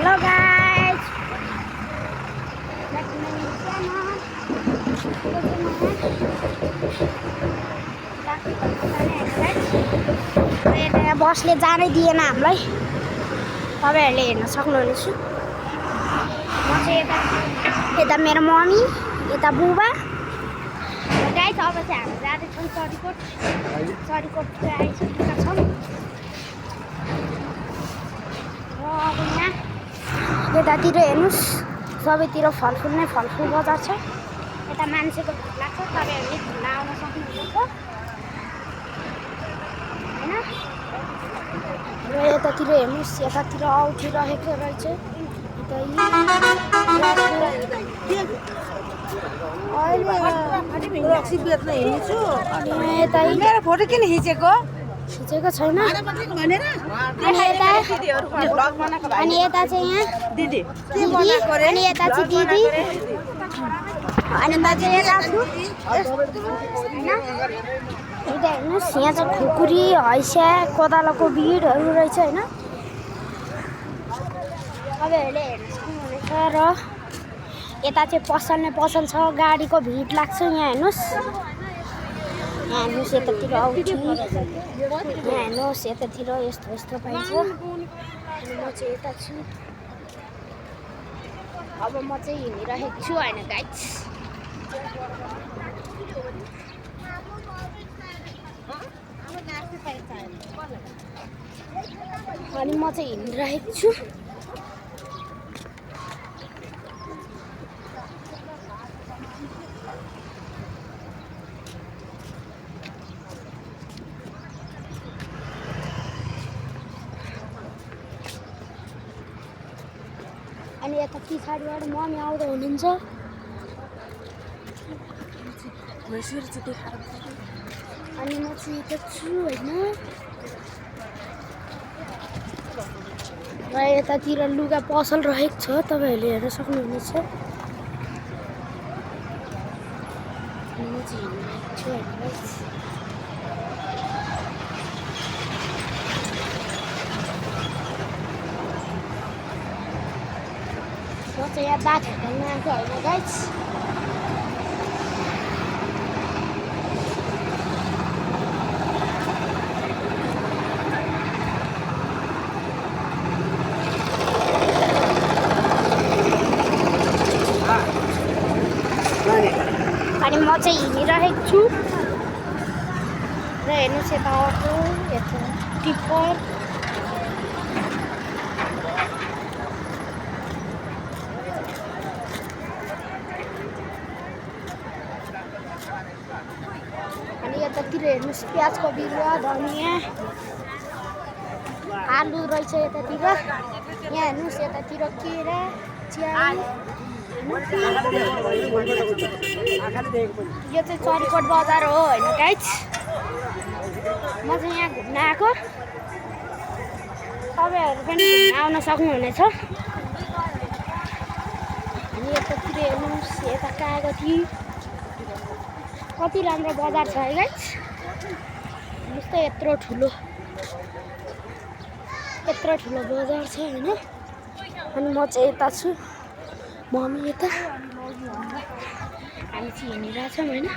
Hello guys. यता बसले जानै दिएन हामीलाई तपाईहरुले हेर्न सक्नुहुनेछ म चाहिँ यता मेरो मम्मी यता बुबा गाइस अब चाहिँ हामी जाँदैछौँ चरीकोट आइसकेका छौँ र अब यहाँ यतातिर हेर्नुस् सबैतिर फलफुल नै फलफुल बजार छ यता मान्छेको भिड लाग्छ तपाईहरुले घुम्न आउन सक्नुहुन्छ हैन र यतातिर हेर्नुस् यतातिर आउटिरहेको रहेछ मेरो फोटो किन खिचेको छैन अनि यता चाहिँ यहाँ दिदी अनि यता चाहिँ दिदी अनि म चाहिँ यता छु हैन यता हेर्नुस् यहाँ चाहिँ खुकुरी हैसा कोदालोको भिडहरू रहेछ हैन तपाईँहरूले हेर्न सक्नुहुनेछ र यता चाहिँ पसल नै पसल छ गाडीको भिड लाग्छ यहाँ हेर्नुस् यतातिर आउँछु यहाँ हेर्नुहोस् यतातिर यस्तो पाइन्छ अनि म चाहिँ यता छु अब म चाहिँ हिँडिरहेको छु होइन गाइस अनि म चाहिँ हिँडिरहेको छु अनि यता पछाडिबाट मम्मी आउँदै हुनुहुन्छ अनि म चाहिँ यता छु होइन र यतातिर लुगा पसल रहेको छ तपाईहरुले हेर्न सक्नुहुनेछ म चाहिँ हिँडिरहेको छु होइन म चाहिँ यहाँ बाटो खेल्न आएको होइन गाइस अनि म चाहिँ हिँडिरहेको छु र हेर्नुहोस् यता अटो यता टिप्पर अनि यतातिर हेर्नुहोस् प्याजको बिरुवा धनियाँ आलु रहेछ यतातिर यहाँ हेर्नुहोस् यतातिर केरा चिया यो चाहिँ चरीकोट बजार हो होइन गाइस म चाहिँ यहाँ घुम्न आएको तपाईँहरू पनि घुम्न आउन सक्नुहुनेछ अनि यतातिर हेर्नुहोस् यता कागती कति राम्रो बजार छ है गाइस जस्तो यत्रो ठुलो बजार छ होइन अनि म चाहिँ यता छु मम्मी यता हामी चाहिँ हिँडिरहेछौँ होइन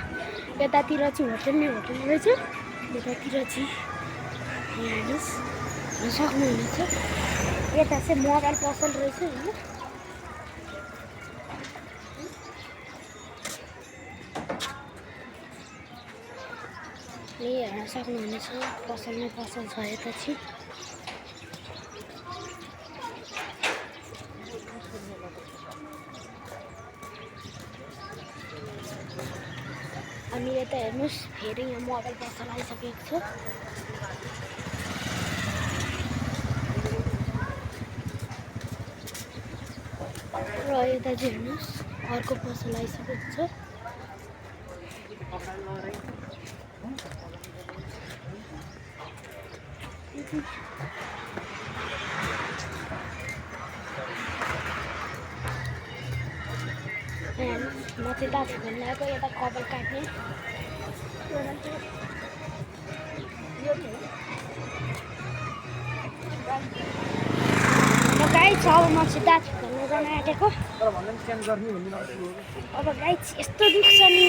यतातिर चाहिँ होटल रहेछ यतातिर चाहिँ हेर्नुहोस् सक्नुहुनेछ यता चाहिँ मोबाइल पसल रहेछ होइन हेर्न सक्नुहुनेछ पसल नै पसल छ यता चाहिँ अनि यता हेर्नुहोस् फेरि यहाँ मोबाइल पसल आइसकेको छ र यता चाहिँ हेर्नुहोस् अर्को पसल आइसकेको छ म चाहिँ दाजु घुम्न आएको यता कपाल काट्ने गाइस अब म चाहिँ दाजु घुम्न जान आँटेको अब गाइस यस्तो दुख्छ नि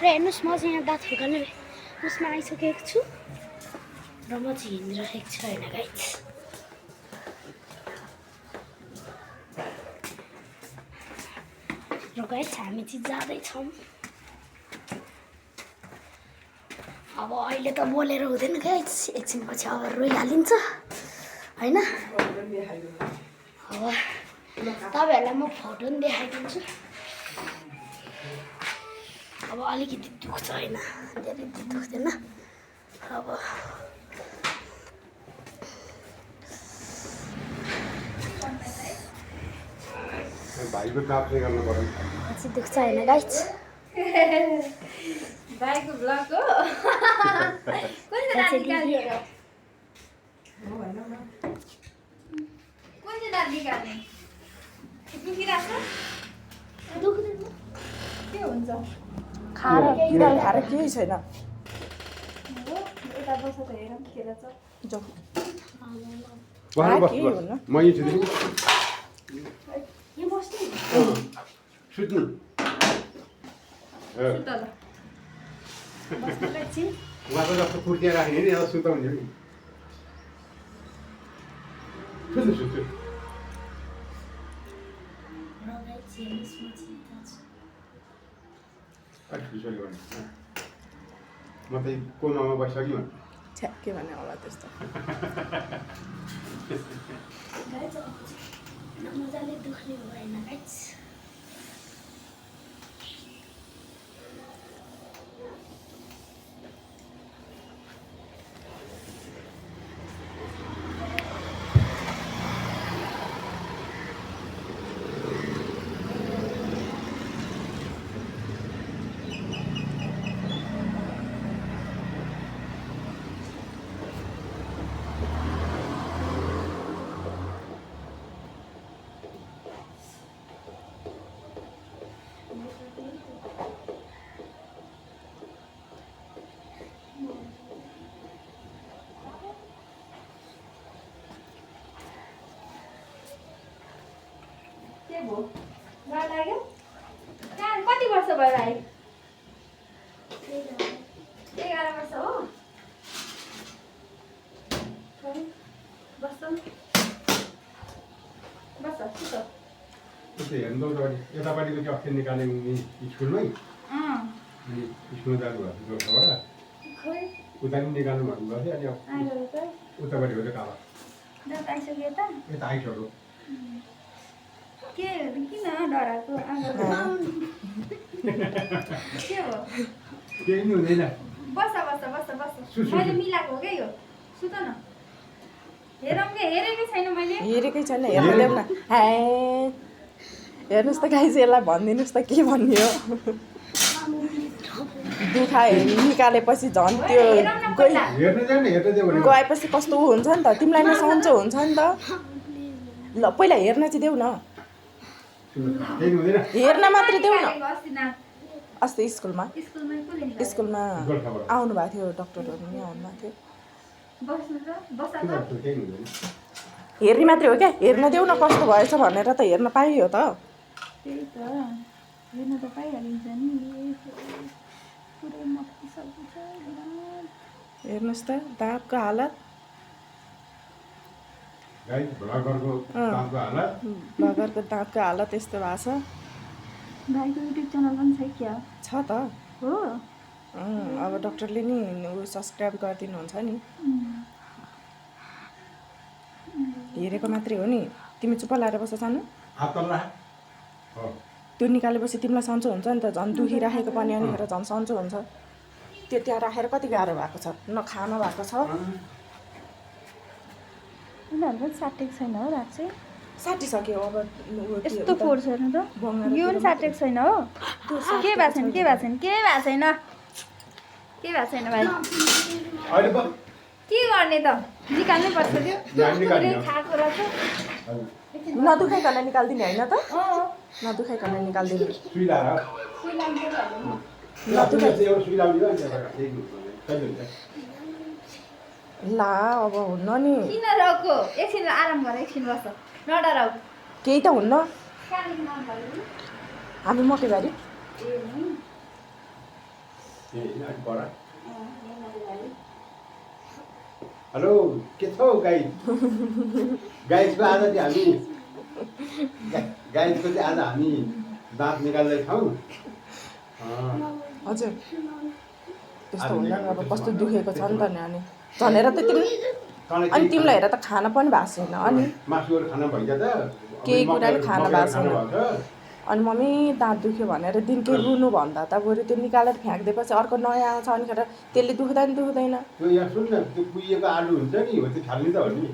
र हेर्नुहोस् म चाहिँ यहाँ दाजु घुम्ने उसमा आइसकेको छु र म चाहिँ हिँडिरहेको छु होइन गाइस र गाइस हामी चाहिँ जाँदैछौँ अब अहिले त बोलेर हुँदैन गाइस एकछिनपछि अब रोइहालिन्छ होइन अब तपाईँहरूलाई म फोटो पनि देखाइदिन्छु अब अलिकति दुख्छ होइन धेरै दुख्दैन अब भाइको काप्ने गर्नु पर्यो चाहिँ दुख्छ होइन गाइस भाइको ब्लग हो कुन चाहिँ दाँत निकाल्ने कुन चाहिँ दाँत निकाल्ने दुखिरहेको छ दुख्दैन के हुन्छ खाएर किराले खाएर केही छैन यता बस त हेर के रहेछ जाऊ उहाँ बस्नु म यहीँ छु यहाँ बस्नु सुत्नु सुत ल बस्नुलाई चाहिँ उहाँको जस्तो फुर्किया राख्ने नि अब सुताउने नि सुत्नु सुत्नु अलिक पिछाडि गर्नु म त कोमामा बसिसक्यो छ्या के भन्ने होला त्यस्तो मजाले दुख्ने भएन गाइस के भयो डर लाग्यो कहाँ कति वर्ष भयो भाइ 11 वर्ष हो बस्छ बस्छ सुत त्यस्तो हेर्नु त यतापट्टिको चाहिँ अक्षर निकाल्ने उनी स्कुलमै अनि स्कुलमा जानुभएको गोर्खाबाट खोइ उता पनि निकाल्नु भन्नुभएको थियो अनि आएर त उतापट्टिको चाहिँ काला दाँत आइसक्यो त यता आइसक्यो के किन डराएको के हो केही नि हुँदैन बस्छ बस्छ बस्छ बस्छ मैले मिलाएको हो क्या यो सुत न हेरौँ के हेरेकै छैन मैले हेरेकै छैन हेर्न देऊ न हाय हेर्नुहोस् त गाइस यसलाई भनिदिनुहोस् त के भन्ने हो दुखाए निकालेपछि झन् त्यो गइ हेर्नु जाने हेर्नु जाऊ भने गएपछि कस्तो हुन्छ नि त तिमीलाई नै सन्चो हुन्छ नि त ल पहिला हेर्न चाहिँ देऊ न केही हुँदैन हेर्न मात्रै देऊ न अस्ति नाक अस्ति स्कुलमा स्कुलमै कसले निकाल्यो? स्कुलमा गोर्खाबाट आउनु भएको थियो डक्टरहरू पनि आउनु भएको थियो बस्नु त बस्छ के त गर्छु केही हुँदैन हेर्ने मात्रै हो क्या हेर्न देऊ न कस्तो भएछ भनेर त हेर्न पाइयो त त्यही त हेर्न त पाइहालिन्छ नि पुरै मक्किसकेको छ हेर्नुहोस् त दाँतको हालत गाइस भ्लगरको दाँतको हालत ब्लगरको दाँतको हालत यस्तो भएको छ भाइको युट्युब च्यानल पनि छ क्या छ त हो अब डक्टरले नि ऊ सब्सक्राइब गरिदिनुहुन्छ नि हेरेको मात्रै हो नि तिमी चुप्प लाएर बस्छ सानो हात तल राख हो त्यो निकालेपछि तिमीलाई सन्चो हुन्छ नि त झन् दुखिराखेको पनि अनिखेर झन् सन्चो हुन्छ त्यो त्यहाँ राखेर कति गाह्रो भएको छ न खान भएको छ उनीहरू पनि साटेको छैन हो रात चाहिँ साटिसक्यो अब यस्तो फोहोर छैन त यो पनि साटेको छैन हो के भएको छैन के भएको छैन के भएको छैन के भएको छैन भाइ अहिले ब के गर्ने त निकाल्नै पर्छ त्यो निकाल्ने पुरै खाएको रहेछ नदुखाइकन निकालिदिने होइन त अँ नदुखाइकन निकालिदिने सुई लाएर सुई लाग्छ त नदुखाइ चाहिँ एउटा सुई लाउने हो अनि त्यहाँबाट केही हुन्छ ला अब हुन्न नि किन रको एकछिन आराम गर एकछिन बस नडराउ केही त हुन्न कालिङ नभयो हामी मकैबारी हेलो के छौ गाई गाईको आज चाहिँ हामी गाईको चाहिँ आज हामी दाँत निकाल्दैछौँ हजुर त्यस्तो हुँदैन अब कस्तो दुखेको छ नि त नि अनि झनेर त अनि तिमीलाई हेर त खाना पनि भएको छैन अनि मासुहरू खाना भइन्छ त केही कुरा नि खाना भएको छैन अनि मम्मी दाँत दुख्यो भनेर दिनकै रुनु भन्दा त बरु त्यो निकालेर फ्याँकिदिएपछि अर्को नयाँ आउँछ अनिखेर त्यसले दुख्दैन त्यो यहाँ सुन न त्यो कुहिएको आलु हुन्छ नि हो त्यो छाल्ने त हो नि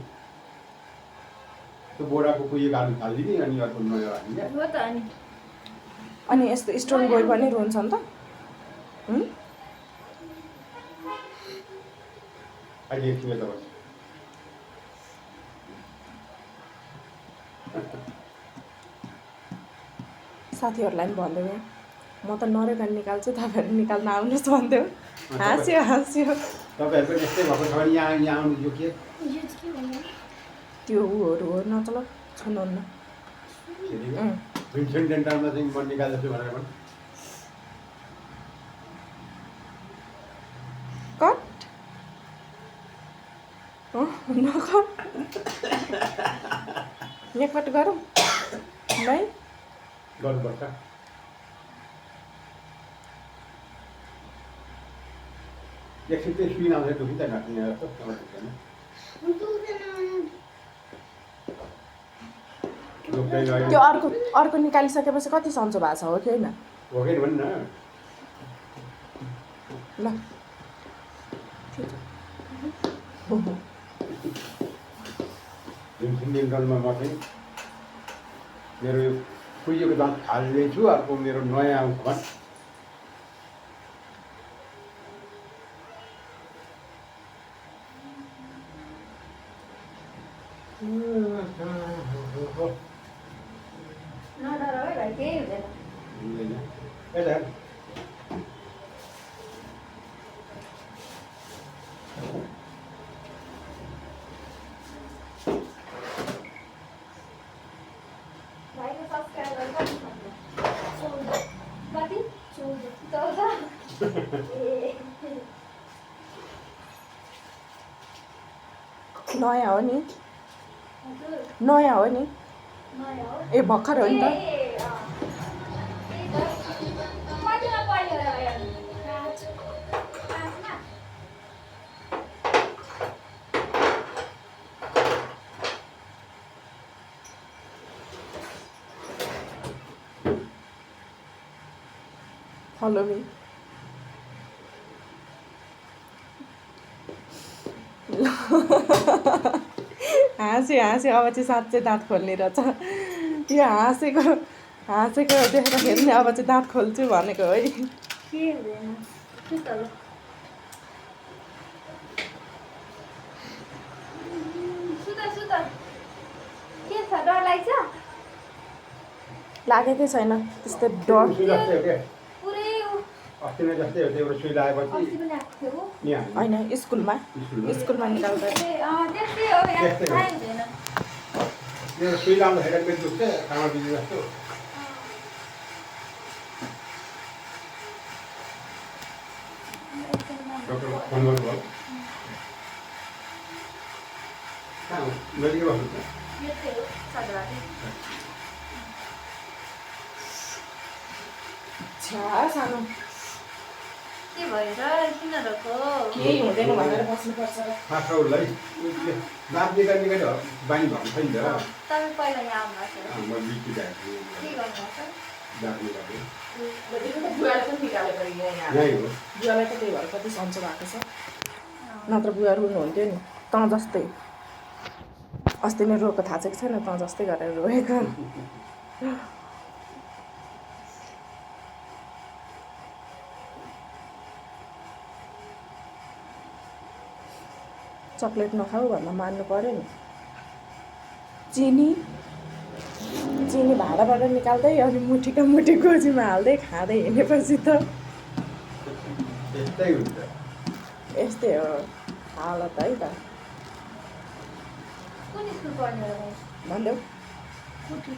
त्यो बोराको कुहिएको आलु छालिदिने अनि अर्को नयाँ हाल्ने हो त अनि यस्तो स्टोन गई पनि रुन्छ नि त अहिले एकछिन यता बस साथीहरूलाई पनि भनिदेऊ म त नरेगा निकाल्छु तपाईँहरू निकाल्न आउनुहोस् भनिदेऊ हाँस्यो तपाईँहरूको यस्तै भएको छ भने यहाँ आउनु यो के त्यो उहरू हो नचल छुनुहुन्न भिन्सेन्ट डेन्टलमा चाहिँ म निकाल्दैछु भनेर पनि कट नकट यहाँ कट गरौँ नै गर्नुपर्छ एकछिन चाहिँ सुइन आउँछ दुखी त नाच्ने जस्तो त्यो अर्को निकालिसकेपछि कति सन्चो भएको छ हो कि होइन हो कि भन् न ल भिन्सेन्ट डेन्टलमा म चाहिँ मेरो यो कुहिएको दाँत हाल्दैछु अर्को मेरो नयाँ आउँछ भन् नडराउ है भाइ केही हुँदैन यता भाइको सब्सक्राइबर कति कति 14 नयाँ हो नि नयाँ हो नि ए भर्खर हो नि त follow me हाँस्यो अब चाहिँ साँच्चै दाँत खोल्ने रहेछ यो हाँसेको देख्दाखेरि नि अब चाहिँ दाँत खोल्छु भनेको है के हुँदैन सुत के छ डर लाग्छ लागेकै छैन त्यस्तो डर पुरै अस्ति नै जस्तै हो त्यो एउटा सुई लगाएपछि अस्ति पनि आएको थियो यहाँ होइन स्कुलमा निकाल्दा त्यस्तै हो यहाँ थाहै हुँदैन मेरो सुई लाउँदाखेरि पेट दुख्छ खाना बिजी जस्तो डक्टर फोन गर्नुभयो कहाँ हो मेडिकल बस्नु यस्तै हो सधैँ सानो के भएर किन रको केही हुँदैन भनेर बस्नुपर्छ फाटाउलाई दाँत निकाल्ने बानी भएको छैन नि त तपाईँ पहिला यहाँ आउनुभएको थियो म बिटी के गर्नुभएको दाँत निकाल्ने बुवाले पनि निकालेको यहाँ यहीँ हो बुवालाई त त्यही भएर कति सन्चो भएको छ नत्र बुवा रुनुहुन्थ्यो नि तँ जस्तै अस्ति नै रोएको थाहा छ कि छैन तँ जस्तै गरेर रोएको चक्लेट नखाऊ भन्दा मान्नु पऱ्यो नि चिनी भाँडाबाट निकाल्दै अनि मुठीका मुठी गोजीमा हाल्दै खाँदै हिँडेपछि त यस्तै हुन्छ यस्तै हो हालत है त कुन स्कुल पढ्ने हो भाइ भनिदेऊ कुटी